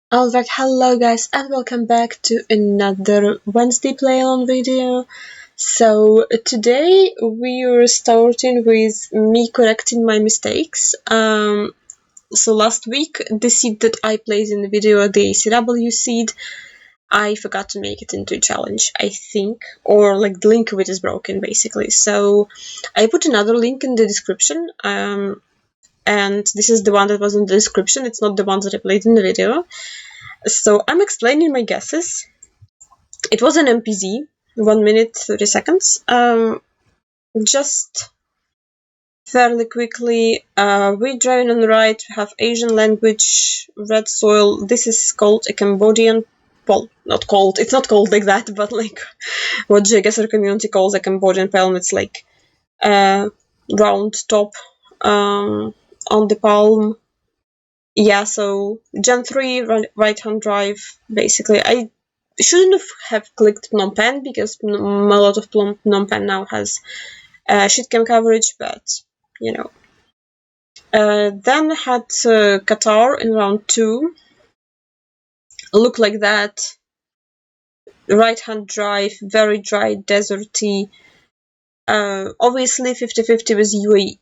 Alright, hello guys and welcome back to another Wednesday play on video. So today we are starting with me correcting my mistakes. So last week the seed that I placed in the video, the ACW seed, I forgot to make it into a challenge, I think, or like the link of it is broken basically. So I put another link in the description. And this is the one that was in the description, it's not the one that I played in the video. So I'm explaining my guesses. It was an MPZ, 1 minute 30 seconds. Just fairly quickly, we driving on the right, we have Asian language, red soil. This is called a Cambodian, well, not called, it's not called like that, but like what Geoguessr community calls a Cambodian palm. It's like round top on the palm. Yeah, so Gen 3 right-hand drive, basically. I shouldn't have clicked Phnom Penh because a lot of Phnom Penh now has shitcam coverage, but you know. Then had Qatar in round 2. Look like that. Right-hand drive, very dry, deserty. Obviously 50-50 with UAE.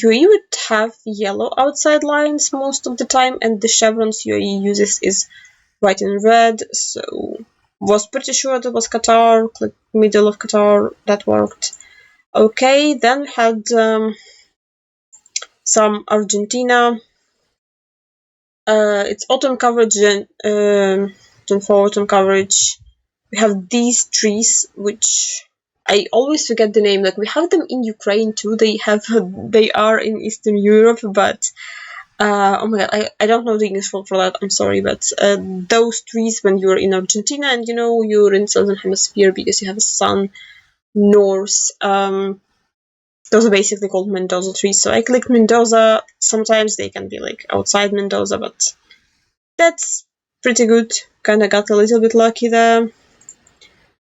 UAE would have yellow outside lines most of the time, and the chevrons UAE uses is white and red, so was pretty sure that was Qatar, like middle of Qatar, that worked. Okay, then had some Argentina. It's autumn coverage, Gen 4 autumn coverage. We have these trees, which I always forget the name. Like we have them in Ukraine too. They are in Eastern Europe, but oh my god, I don't know the English word for that, I'm sorry, but those trees when you're in Argentina and you know you're in Southern Hemisphere because you have a sun north, those are basically called Mendoza trees. So I clicked Mendoza. Sometimes they can be like outside Mendoza, but that's pretty good. Kinda got a little bit lucky there.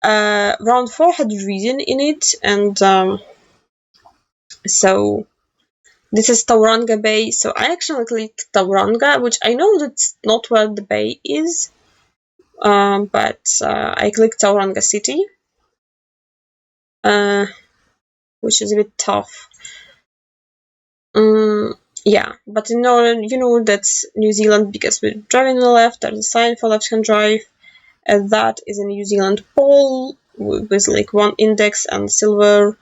Round 4 had reason in it, and so this is Tauranga Bay, so I actually clicked Tauranga, which I know that's not where the bay is, but I clicked Tauranga City, which is a bit tough. Yeah, but you know that's New Zealand because we're driving on the left, there's a sign for left-hand drive, and that is a New Zealand pole with like one index and silver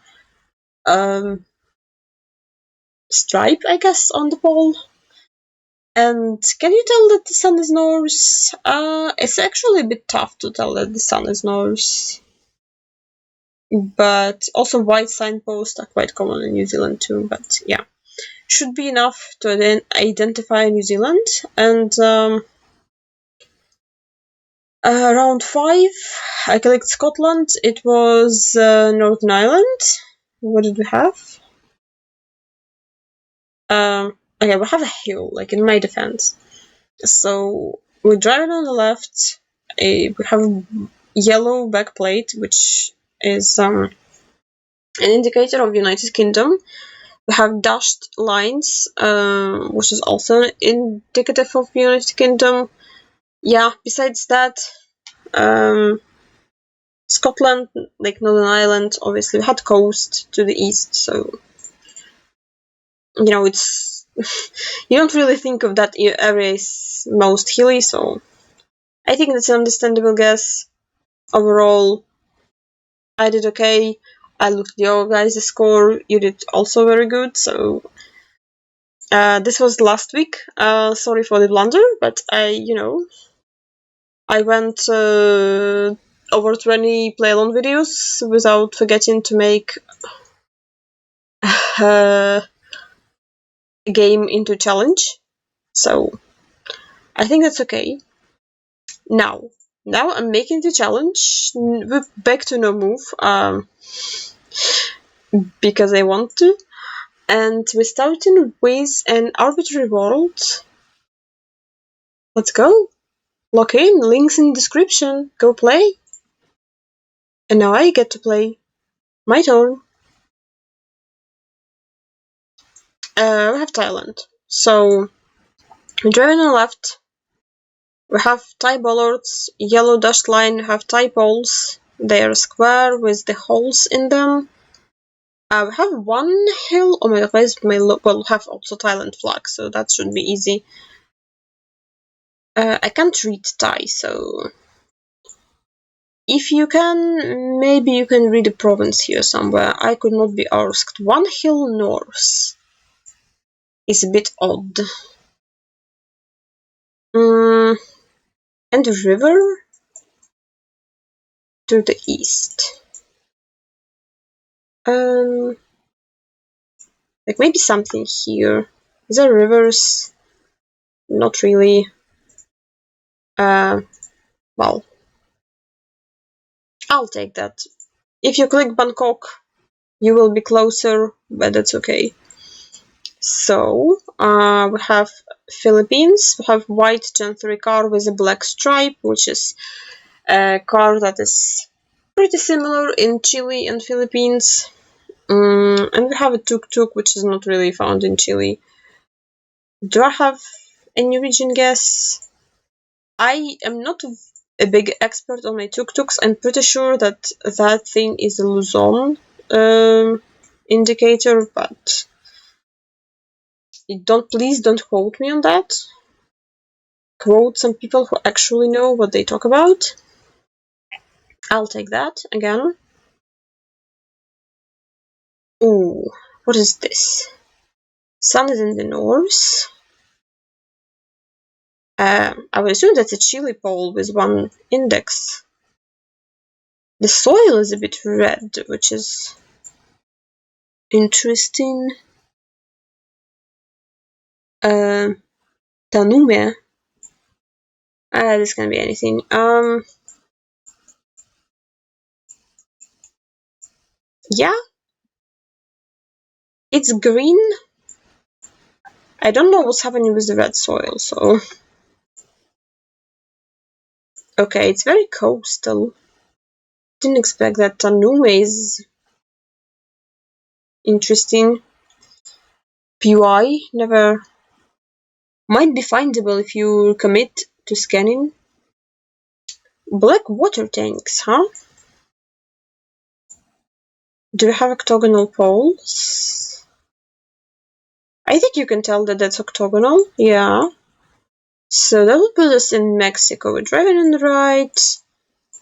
stripe, I guess, on the pole. And can you tell that the sun is north? It's actually a bit tough to tell that the sun is north. But also white signposts are quite common in New Zealand too, but yeah. Should be enough to then identify New Zealand. And round 5, I clicked Scotland. It was Northern Ireland. What did we have? Okay, we have a hill, like in my defense. So we're driving on the left. We have a yellow backplate, which is an indicator of United Kingdom. We have dashed lines, which is also indicative of United Kingdom. Yeah, besides that, Scotland, like Northern Ireland, obviously we had coast to the east, so you know it's you don't really think of that area as most hilly, so I think that's an understandable guess. Overall, I did okay. I looked at your guys' score. You did also very good. So this was last week. Sorry for the blunder, but I went over 20 play along videos without forgetting to make a game into challenge. So I think that's okay. Now I'm making the challenge. We're back to no move. Because I want to. And we're starting with an Arbitrary World. Let's go. Log in, links in description. Go play. And now I get to play. My turn. We have Thailand. So, I'm driving on the left. We have tie bollards, yellow dashed line, we have tie poles. They are square with the holes in them. We have one hill. Oh my god, where's my well, have also Thailand flag, so that should be easy. I can't read Thai, so if you can, maybe you can read a province here somewhere. I could not be asked. One hill north is a bit odd. And a river to the east. Like maybe something here. Is there rivers? Not really. Well, I'll take that. If you click Bangkok, you will be closer, but that's okay. So, we have Philippines. We have white Gen 3 car with a black stripe, which is a car that is pretty similar in Chile and Philippines. And we have a tuk-tuk, which is not really found in Chile. Do I have any region guess? I am not a big expert on my tuk-tuks. I'm pretty sure that that thing is a Luzon indicator, but please don't quote me on that. Quote some people who actually know what they talk about. I'll take that again. Ooh, what is this? Sun is in the north. I would assume that's a Chile pole with one index. The soil is a bit red, which is interesting. Tanume. This can be anything. Yeah. It's green. I don't know what's happening with the red soil, so... Okay, it's very coastal. Didn't expect that. Tanume is interesting. PY never... Might be findable if you commit to scanning. Black water tanks, huh? Do we have octagonal poles? I think you can tell that that's octagonal. Yeah. So that would put us in Mexico. We're driving on the right.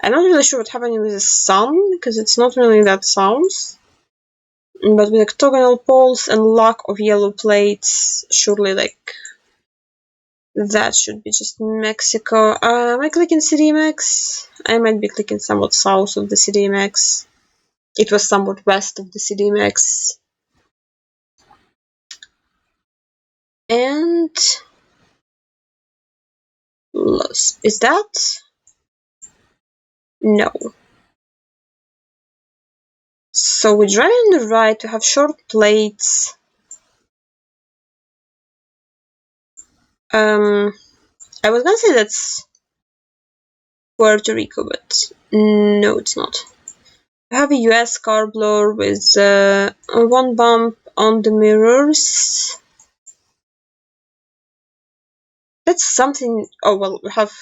I'm not really sure what's happening with the sun, because it's not really that south. But with octagonal poles and lack of yellow plates, surely like that should be just Mexico. Am I clicking CDMX? I might be clicking somewhat south of the CDMX. It was somewhat west of the CDMX. And... is that? No. So we drive on the right to have short plates. I was gonna say that's Puerto Rico, but no, it's not. I have a US car blower with one bump on the mirrors. That's something. Oh well, we have.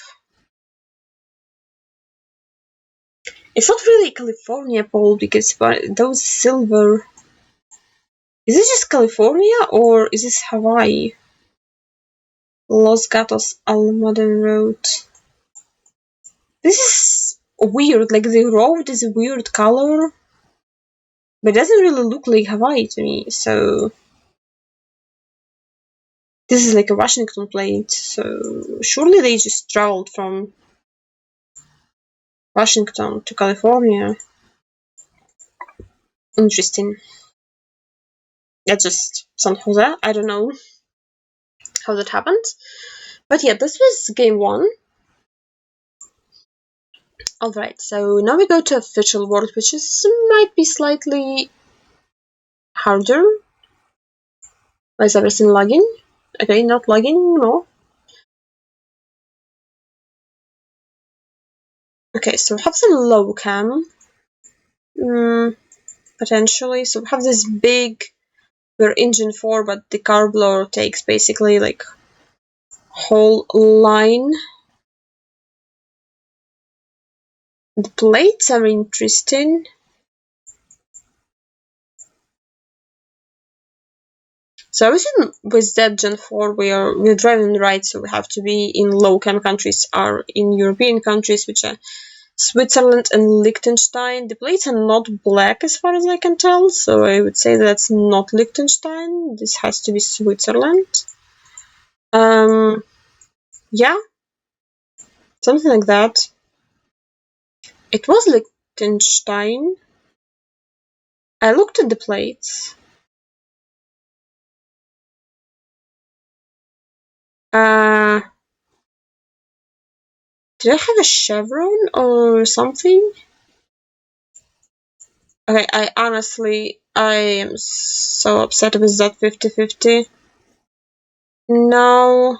It's not really California pole because those silver. Is this just California or is this Hawaii? Los Gatos Almada Road. This is weird, like the road is a weird color, but it doesn't really look like Hawaii to me, so... This is like a Washington plate, so surely they just traveled from Washington to California. Interesting. That's just San Jose, I don't know how that happened. But yeah, this was game 1. Alright, so now we go to official world, which might be slightly harder. Why is everything lagging? Okay, not lagging anymore. Okay, so we have some low cam. Potentially. So we have this big, we're engine 4, but the car blower takes basically like whole line. The plates are interesting. So obviously with that Gen 4 we're driving right, so we have to be in low-chem countries or in European countries, which are Switzerland and Liechtenstein. The plates are not black as far as I can tell, so I would say that's not Liechtenstein. This has to be Switzerland. Yeah, something like that. It was Liechtenstein. I looked at the plates. Did I have a chevron or something? Okay, I am so upset with that 50-50. No.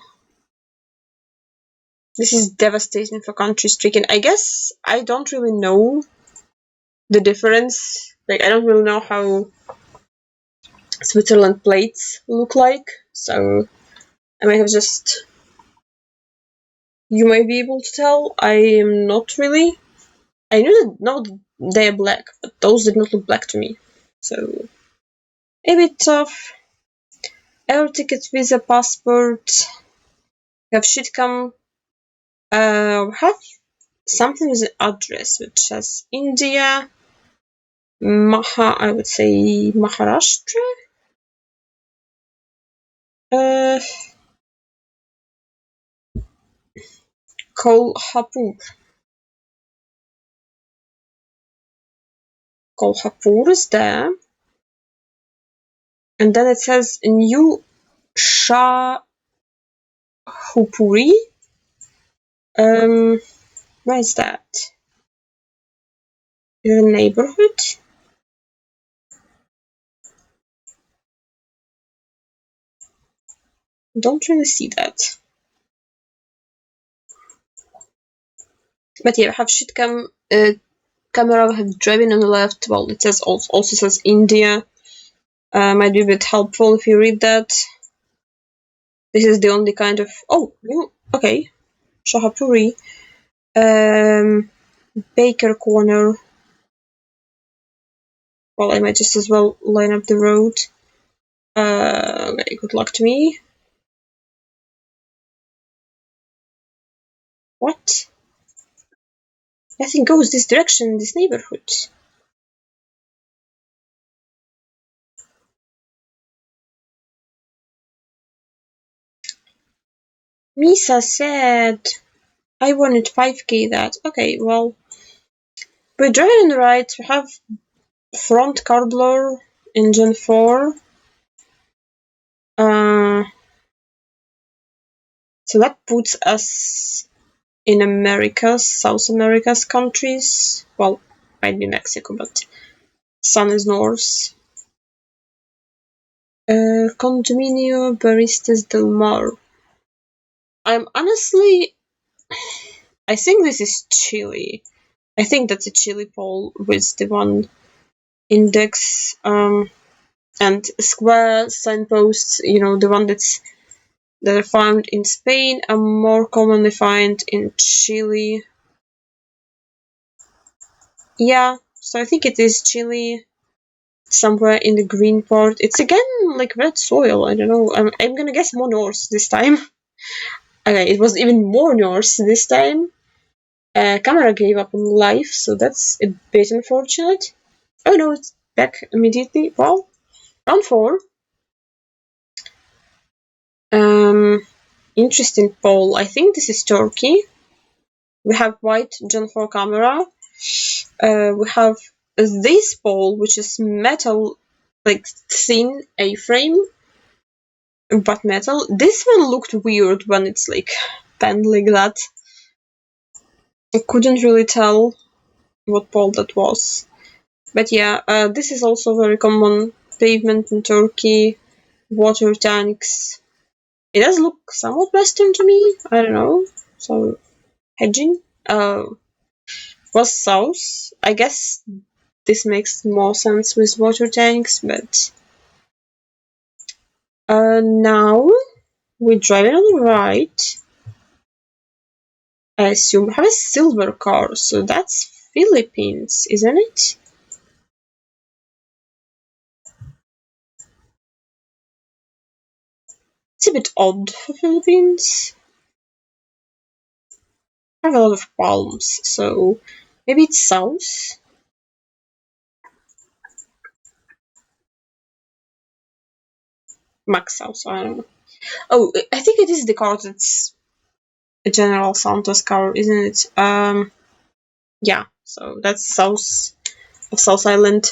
This is devastating for country stricken. I guess I don't really know the difference. Like, I don't really know how Switzerland plates look like, so I might have just... You might be able to tell. I am not really. I know they're black, but those did not look black to me. So, a bit tough. Air ticket, visa, passport. We have shitcom. We have something with an address, which says India. I would say Maharashtra. Kolhapur. Kolhapur is there. And then it says New Shahupuri. Where is that? Is it a neighborhood? Don't really see that. But yeah, we have shitcam camera, we have driving on the left. Well, it says also says India. Might be a bit helpful if you read that. This is the only kind of... Oh, okay. Shahapuri. Baker Corner. Well, I might just as well line up the road. Okay, good luck to me. What? Nothing goes this direction in this neighborhood. Misa said I wanted 5k that. Okay, well, we're driving on the right. We have front car blur in Gen 4. So that puts us in Americas, South America's countries. Well, might be Mexico, but sun is north. Condominio Baristas del Mar. I'm honestly... I think this is Chile. I think that's a Chile poll with the one index and square signposts, the one that are found in Spain are more commonly found in Chile. Yeah, so I think it is Chile, somewhere in the green part. It's again like red soil, I don't know. I'm gonna guess more north this time. Okay, it was even more north this time. Camera gave up on life, so that's a bit unfortunate. Oh no, it's back immediately. Well, round 4. Interesting poll. I think this is Turkey. We have white Gen 4 camera. We have this poll, which is metal, like thin A-frame, but metal. This one looked weird when it's like panned like that. I couldn't really tell what poll that was. But yeah, this is also very common. Pavement in Turkey, water tanks. It does look somewhat western to me. I don't know. So, hedging. Was south. I guess this makes more sense with water tanks, but now we're driving on the right. I assume we have a silver car, so that's Philippines, isn't it? It's a bit odd for Philippines. I have a lot of palms, so maybe it's south? Max south, I don't know. Oh, I think it is the card that's a General Santos card, isn't it? Yeah, so that's south of South Island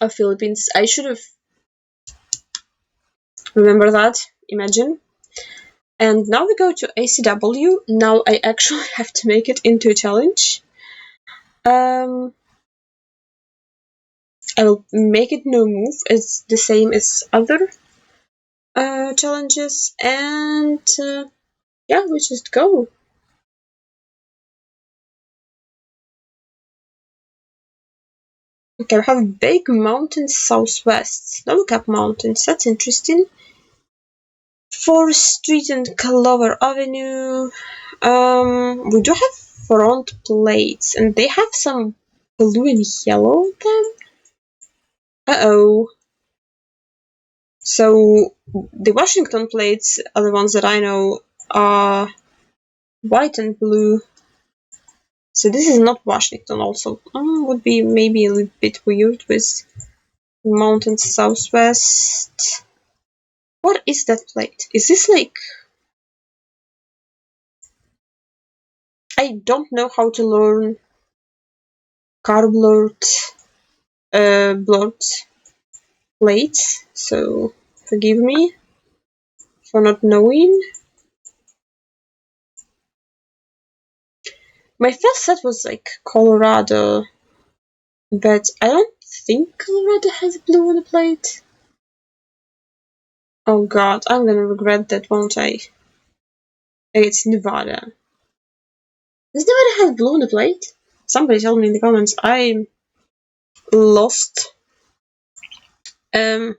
of Philippines. I should have remembered that, imagine. And now we go to ACW. Now I actually have to make it into a challenge. I will make it no move. It's the same as other challenges, and yeah, we just go. Okay, we have big mountains southwest. Snow-capped mountains. That's interesting. Forest Street and Clover Avenue. We do have front plates, and they have some blue and yellow on them. Uh-oh. So the Washington plates are the ones that I know are white and blue. So this is not Washington also. Would be maybe a little bit weird with mountains southwest. What is that plate? Is this like... I don't know how to learn car blurred plates, so forgive me for not knowing. My first set was like Colorado, but I don't think Colorado has blue on the plate. Oh god, I'm gonna regret that, won't I? It's Nevada. Does Nevada have blue on the plate? Somebody tell me in the comments. I'm lost. I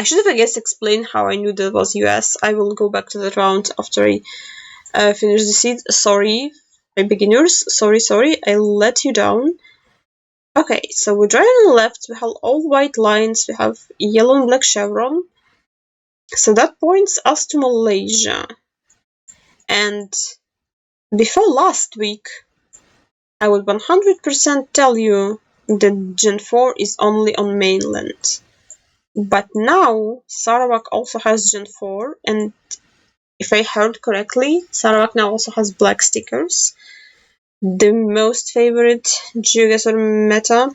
should have, I guess, explained how I knew that was US. I will go back to that round after I finish the seed. Sorry, my beginners. Sorry, I let you down. Okay, so we're driving on the left. We have all white lines. We have yellow and black chevron. So that points us to Malaysia. And before last week, I would 100% tell you that Gen 4 is only on mainland. But now, Sarawak also has Gen 4, and if I heard correctly, Sarawak now also has black stickers. The most favorite Geoguessr meta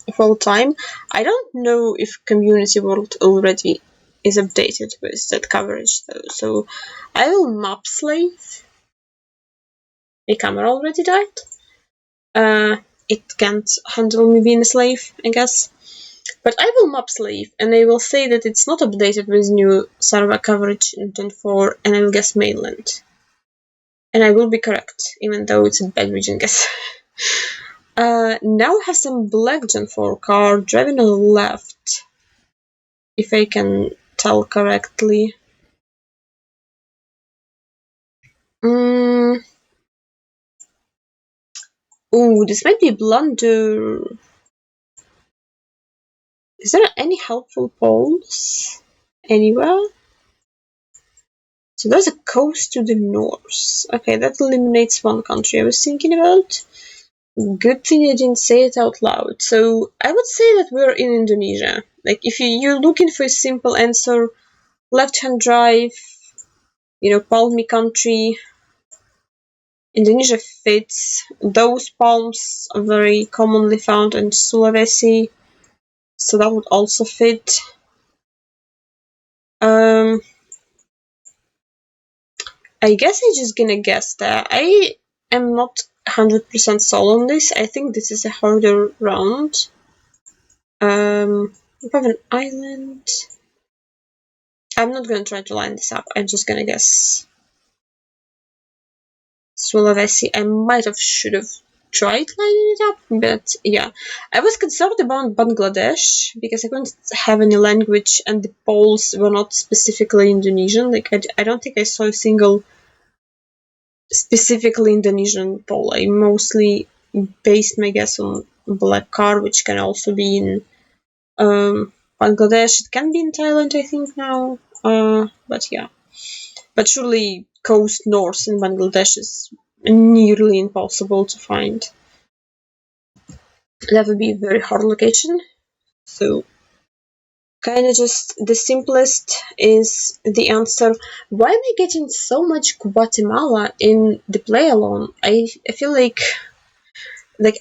of all time. I don't know if Community World already is updated with that coverage though, so I will map slave. My camera already died. It can't handle me being a slave, I guess. But I will map slave, and I will say that it's not updated with new Sarawak coverage in Gen 4, and I will guess mainland. And I will be correct, even though it's a bad region guess. Now we have some black Gen 4 car driving on the left, if I can tell correctly. Ooh, this might be a blunder. Is there any helpful poles anywhere? So there's a coast to the north. Okay, that eliminates one country I was thinking about. Good thing I didn't say it out loud. So I would say that we're in Indonesia. Like, if you're looking for a simple answer, left-hand drive, palmy country, Indonesia fits. Those palms are very commonly found in Sulawesi, so that would also fit. I guess I'm just gonna guess that. I am not 100% sold on this. I think this is a harder round. We have an island. I'm not gonna try to line this up. I'm just gonna guess Sulawesi. I should have tried lining it up, but yeah. I was concerned about Bangladesh because I couldn't have any language and the poles were not specifically Indonesian. Like, I don't think I saw a single specifically Indonesian pole. I mostly based my guess on black car, which can also be in Bangladesh. It can be in Thailand, I think now. But yeah. But surely coast north in Bangladesh is nearly impossible to find. That would be a very hard location. So kind of just the simplest is the answer. Why am I getting so much Guatemala in the play alone? I feel like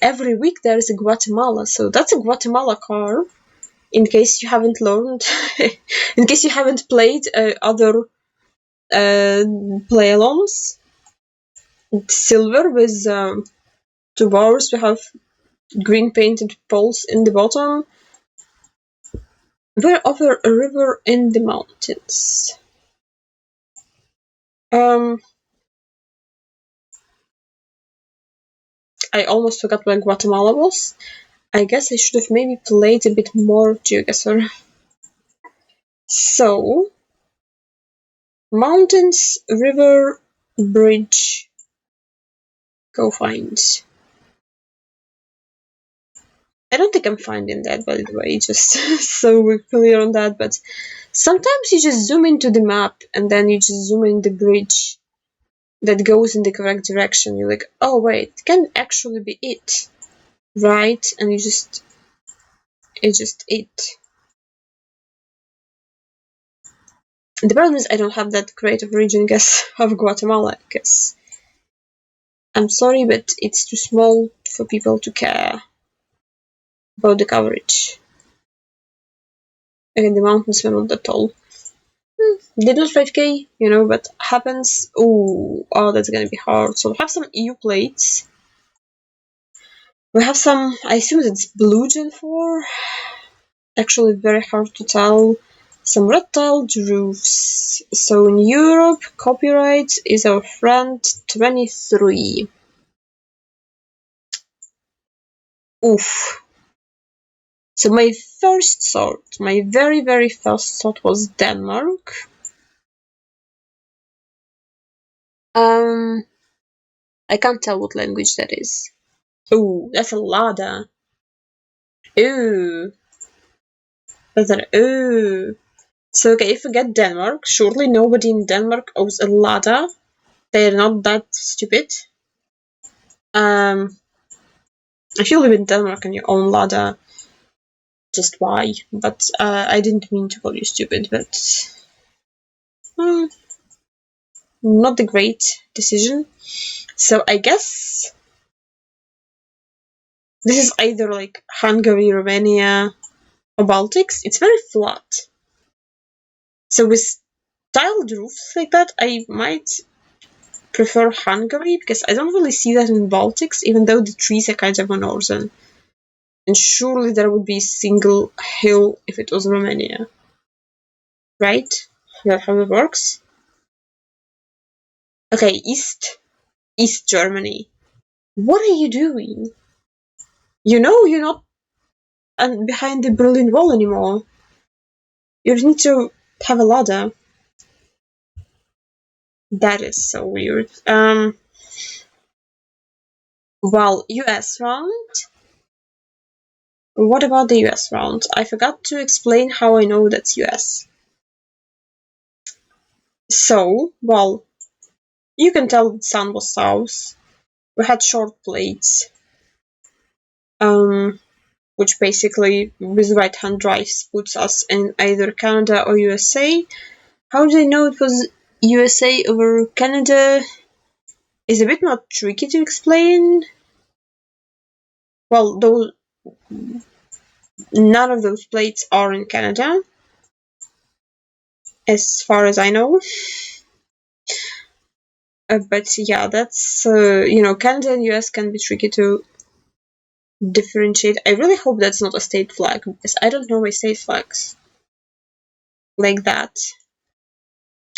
every week there is a Guatemala, so that's a Guatemala car. In case you haven't learned, in case you haven't played other play alongs. Silver with 2 bars. We have green painted poles in the bottom. We're over a river in the mountains. I almost forgot where Guatemala was. I guess I should have maybe played a bit more Geoguessr. So, mountains, river, bridge. Go find. I don't think I'm finding that, by the way, just so we're clear on that, but sometimes you just zoom into the map and then you just zoom in the bridge that goes in the correct direction. You're like, oh wait, it can actually be it, right? And it's just it. The problem is I don't have that great of region guess of Guatemala, because I'm sorry, but it's too small for people to care about the coverage. Again, the mountains were not that tall. Did not 5k, but happens. Oh, that's gonna be hard. So we have some EU plates. We have some, I assume it's blue Gen 4. Actually, very hard to tell. Some red tiled roofs. So in Europe, copyright is our friend 23. Oof. So my very, very first thought was Denmark. I can't tell what language that is. Ooh, that's a Lada. Ooh. That's an ooh. So okay, if we get Denmark, surely nobody in Denmark owns a Lada. They're not that stupid. If you live in Denmark and you own Lada, just why? But I didn't mean to call you stupid, but not the great decision. So I guess this is either like Hungary, Romania, or Baltics. It's very flat. So with tiled roofs like that, I might prefer Hungary, because I don't really see that in Baltics, even though the trees are kind of more northern. And surely there would be a single hill if it was Romania. Right? That's how it works. Okay, East Germany. What are you doing? You're not behind the Berlin Wall anymore. You need to have a ladder. That is so weird. Well, US round. What about the US round? I forgot to explain how I know that's US. So, well, you can tell the sun was south. We had short plates, which basically, with right-hand drives, puts us in either Canada or USA. How do I know it was USA over Canada? Is a bit more tricky to explain. Well, none of those plates are in Canada, as far as I know. But yeah, that's, Canada and US can be tricky to differentiate. I really hope that's not a state flag, because I don't know my state flags like that.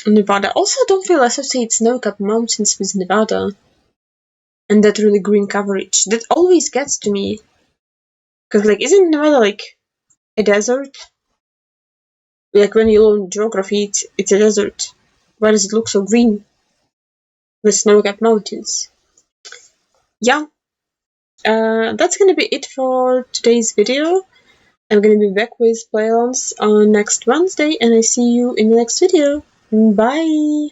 Nevada. Also, I don't feel associate snow-capped mountains with Nevada. And that really green coverage. That always gets to me. Because, isn't Nevada, a desert? When you learn geography, it's a desert. Why does it look so green? With snow-capped mountains. Yeah. That's gonna be it for today's video. I'm gonna be back with play-alongs on next Wednesday, and I see you in the next video. Bye!